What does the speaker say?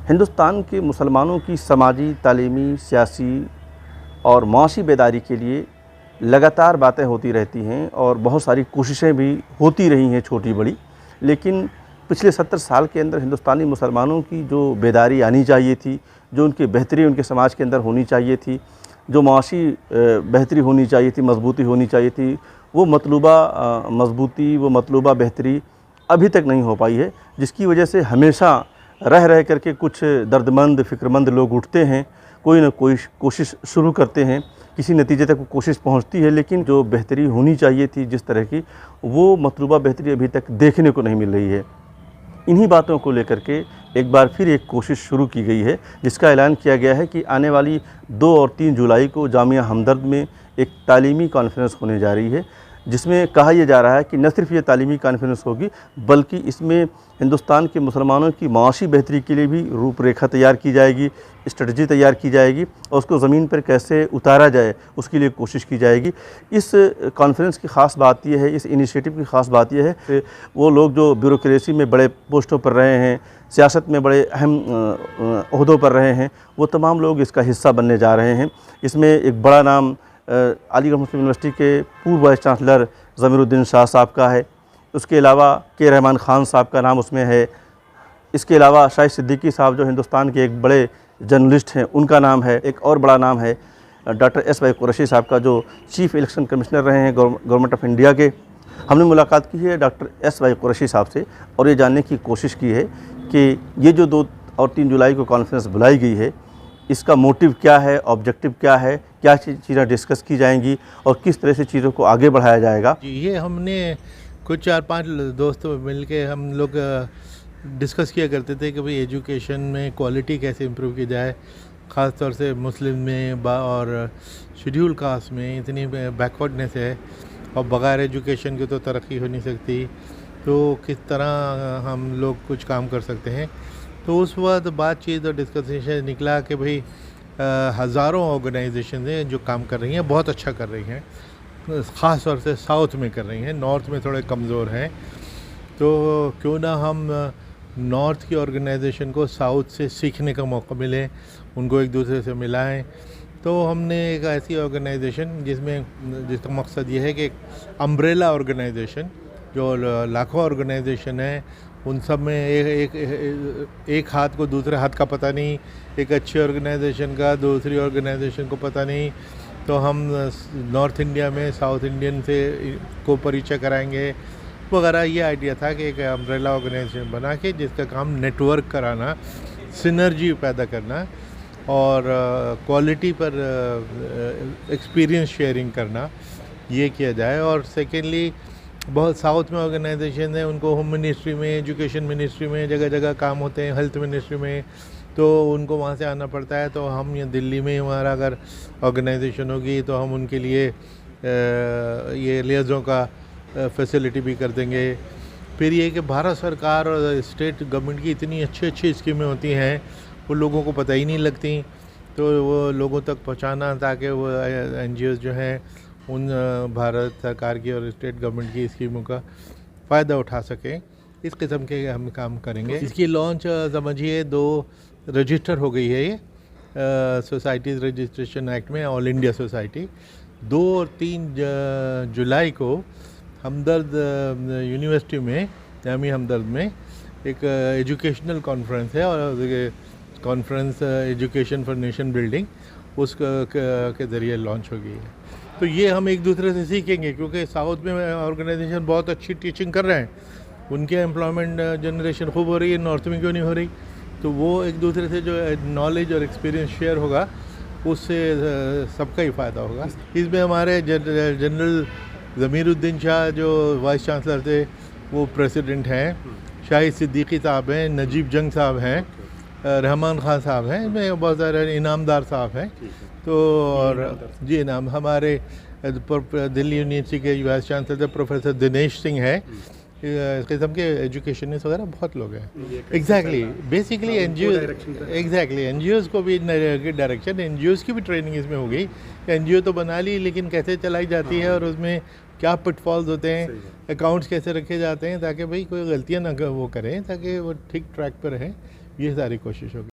हिंदुस्तान के मुसलमानों की समाजी, तालीमी, सियासी और माशी बेदारी के लिए लगातार बातें होती रहती हैं और बहुत सारी कोशिशें भी होती रही हैं छोटी बड़ी। लेकिन पिछले 70 साल के अंदर हिंदुस्तानी मुसलमानों की जो बेदारी आनी चाहिए थी, जो उनकी बेहतरी उनके समाज के अंदर होनी चाहिए थी, जो माशी बेहतरी होनी चाहिए थी, मजबूती होनी चाहिए थी, वो मतलूबा मजबूती, वो मतलूबा बेहतरी अभी तक नहीं हो पाई है, जिसकी वजह से हमेशा रह करके कुछ दर्दमंद, फ़िक्रमंद लोग उठते हैं, कोई ना कोई कोशिश शुरू करते हैं, किसी नतीजे तक वो कोशिश पहुंचती है, लेकिन जो बेहतरी होनी चाहिए थी जिस तरह की, वो मतलूबा बेहतरी अभी तक देखने को नहीं मिल रही है। इन्हीं बातों को लेकर के एक बार फिर एक कोशिश शुरू की गई है, जिसका ऐलान किया गया है कि आने वाली 2 और 3 जुलाई को जामिया हमदर्द में एक तालीमी कॉन्फ्रेंस होने जा रही है, जिसमें कहा यह जा रहा है कि न सिर्फ ये तालीमी कॉन्फ्रेंस होगी, बल्कि इसमें हिंदुस्तान के मुसलमानों की माशी बेहतरी के लिए भी रूपरेखा तैयार की जाएगी, स्ट्रेटजी तैयार की जाएगी और उसको ज़मीन पर कैसे उतारा जाए उसके लिए कोशिश की जाएगी। इस कॉन्फ्रेंस की ख़ास बात यह है, इस इनिशिएटिव की ख़ास बात यह है कि वो लोग जो ब्यूरोक्रेसी में बड़े पोस्टों पर रहे हैं, सियासत में बड़े अहम ओहदों पर रहे हैं, वो तमाम लोग इसका हिस्सा बनने जा रहे हैं। इसमें एक बड़ा नाम अलीगढ़ मुस्लिम यूनिवर्सिटी के पूर्व वाइस चांसलर ज़मीरुद्दीन शाह साहब का है। उसके अलावा के रहमान ख़ान साहब का नाम उसमें है। इसके अलावा शाहिद सिद्दीकी साहब जो हिंदुस्तान के एक बड़े जर्नलिस्ट हैं, उनका नाम है। एक और बड़ा नाम है डॉक्टर एस वाई कुरैशी साहब का, जो चीफ़ इलेक्शन कमिश्नर रहे हैं गवर्नमेंट ऑफ इंडिया के। हमने मुलाकात की है डॉक्टर एस वाई कुरैशी साहब से और ये जानने की कोशिश की है कि ये जो 2 और 3 जुलाई को कॉन्फ्रेंस बुलाई गई है, इसका मोटिव क्या है, ऑब्जेक्टिव क्या है, क्या चीज़ें डिस्कस की जाएंगी और किस तरह से चीज़ों को आगे बढ़ाया जाएगा। ये हमने कुछ 4-5 दोस्तों मिल के हम लोग डिस्कस किया करते थे कि भाई एजुकेशन में क्वालिटी कैसे इम्प्रूव की जाए, ख़ास तौर से मुस्लिम में और शेड्यूल कास्ट में इतनी बैकवर्डनेस है और बग़ैर एजुकेशन के तो तरक्की हो नहीं सकती। तो किस तरह हम लोग कुछ काम कर सकते हैं। तो उस वक्त बातचीत और डिस्कशन निकला कि भाई हज़ारों ऑर्गेनाइजेशन हैं जो काम कर रही हैं, बहुत अच्छा कर रही हैं, ख़ास तौर से साउथ में कर रही हैं, नॉर्थ में थोड़े कमज़ोर हैं। तो क्यों ना हम नॉर्थ की ऑर्गेनाइजेशन को साउथ से सीखने का मौका मिले, उनको एक दूसरे से मिलाएं। तो हमने एक ऐसी ऑर्गेनाइजेशन जिसका मकसद ये है कि एक अम्ब्रेला ऑर्गेनाइजेशन, जो लाखों ऑर्गेनाइजेशन है, उन सब में एक हाथ को दूसरे हाथ का पता नहीं, एक अच्छी ऑर्गेनाइजेशन का दूसरी ऑर्गेनाइजेशन को पता नहीं। तो हम नॉर्थ इंडिया में साउथ इंडियन से को परिचय कराएंगे वगैरह। ये आइडिया था कि एक अम्ब्रेला ऑर्गेनाइजेशन बना के जिसका काम नेटवर्क कराना, सिनर्जी पैदा करना और क्वालिटी पर एक्सपीरियंस शेयरिंग करना, ये किया जाए। और सेकेंडली, बहुत साउथ में ऑर्गेनाइजेशन है, उनको होम मिनिस्ट्री में, एजुकेशन मिनिस्ट्री में जगह जगह काम होते हैं, हेल्थ मिनिस्ट्री में, तो उनको वहाँ से आना पड़ता है। तो हम ये दिल्ली में हमारा अगर ऑर्गेनाइजेशन होगी तो हम उनके लिए ये लियाज़ों का फैसिलिटी भी कर देंगे। फिर ये कि भारत सरकार और स्टेट गवर्नमेंट की इतनी अच्छी अच्छी स्कीमें होती हैं, वो लोगों को पता ही नहीं लगती, तो वो लोगों तक पहुँचाना ताकि वो NGOs जो हैं उन भारत सरकार की और स्टेट गवर्नमेंट की स्कीमों का फ़ायदा उठा सकें, इस किस्म के हम काम करेंगे। इसकी लॉन्च समझिए 2 रजिस्टर हो गई है ये सोसाइटीज़ रजिस्ट्रेशन एक्ट में, ऑल इंडिया सोसाइटी। 2 और 3 जुलाई को हमदर्द यूनिवर्सिटी में, जामिया हमदर्द में एक एजुकेशनल कॉन्फ्रेंस है और conference education for nation building के ज़रिए लॉन्च हो गई है। तो ये हम एक दूसरे से सीखेंगे, क्योंकि साउथ में ऑर्गेनाइजेशन बहुत अच्छी टीचिंग कर रहे हैं, उनके एम्प्लॉयमेंट जनरेशन खूब हो रही है, नॉर्थ में क्यों नहीं हो रही। तो वो एक दूसरे से जो नॉलेज और एक्सपीरियंस शेयर होगा, उससे सबका ही फ़ायदा होगा। इसमें हमारे जनरल ज़मीरुद्दीन शाह जो वाइस चांसलर थे, वो प्रेसिडेंट हैं, शाहिद सिद्दीकी साहब हैं, नजीब जंग साहब हैं, रहमान ख़ान साहब हैं, इसमें बहुत सारे इनामदार साहब हैं। तो और जी नाम हमारे दिल्ली यूनिवर्सिटी के vice chancellor professor Dinesh Singh है। इस किस्म के एजुकेशनिस्ट वगैरह बहुत लोग हैं। एग्जैक्टली, बेसिकली एनजीओज़ को भी डायरेक्शन, एनजीओज़ की भी ट्रेनिंग इसमें हो गई। एनजीओ तो बना ली, लेकिन कैसे चलाई जाती है और उसमें क्या पिटफॉल्स होते हैं, अकाउंट्स कैसे रखे जाते हैं, ताकि भाई कोई गलतियाँ ना वो करें, ताकि वो ठीक ट्रैक पर रहें, ये सारी कोशिश होगी।